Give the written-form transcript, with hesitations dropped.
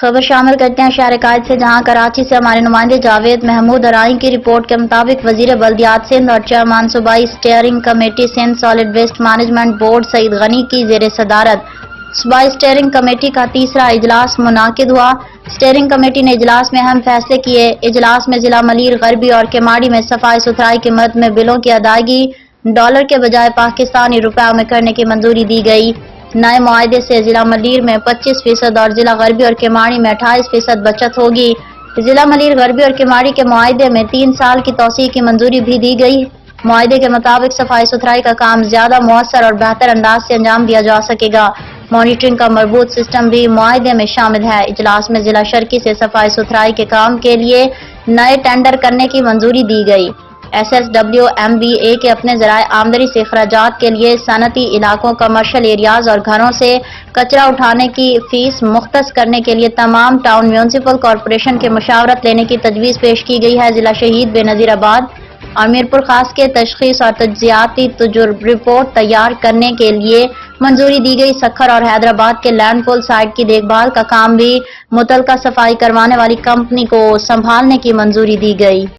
خبر شامل کرتے ہیں شہر قائد سے، جہاں کراچی سے ہمارے نمائندے جاوید محمود ارائی کی رپورٹ کے مطابق وزیر بلدیات سندھ اور چیئرمین صوبائی steering committee Sindh solid waste management board Saeed Ghani کی زیر صدارت صوبائی اسٹیئرنگ کمیٹی کا تیسرا اجلاس منعقد ہوا۔ اسٹیئرنگ کمیٹی نے اجلاس میں اہم فیصلے کیے۔ اجلاس میں ضلع ملیر غربی اور کیماڑی میں صفائی ستھرائی کے مد میں بلوں کی ادائیگی ڈالر کے بجائے پاکستانی روپیوں میں کرنے کی منظوری دی گئی۔ نئے معاہدے سے ضلع ملیر میں 25% اور ضلع غربی اور کیماڑی میں 28% بچت ہوگی۔ ضلع ملیر غربی اور کیماڑی کے معاہدے میں 3 سال کی توسیع کی منظوری بھی دی گئی۔ معاہدے کے مطابق صفائی ستھرائی کا کام زیادہ مؤثر اور بہتر انداز سے انجام دیا جا سکے گا۔ مانیٹرنگ کا مربوط سسٹم بھی معاہدے میں شامل ہے۔ اجلاس میں ضلع شرقی سے صفائی ستھرائی کے کام کے لیے نئے ٹینڈر کرنے کی منظوری دی گئی۔ SSWMBA کے اپنے ذرائع آمدنی سے اخراجات کے لیے صنعتی علاقوں، کمرشل ایریاز اور گھروں سے کچرا اٹھانے کی فیس مختص کرنے کے لیے تمام ٹاؤن میونسپل کارپوریشن کے مشاورت لینے کی تجویز پیش کی گئی ہے۔ ضلع شہید بے نظیر آباد اور میرپور خاص کے تشخیص اور تجزیاتی رپورٹ تیار کرنے کے لیے منظوری دی گئی۔ سکھر اور حیدرآباد کے لینڈ فل سائٹ کی دیکھ بھال کا کام بھی متعلقہ صفائی کروانے والی کمپنی کو سنبھالنے کی منظوری دی گئی۔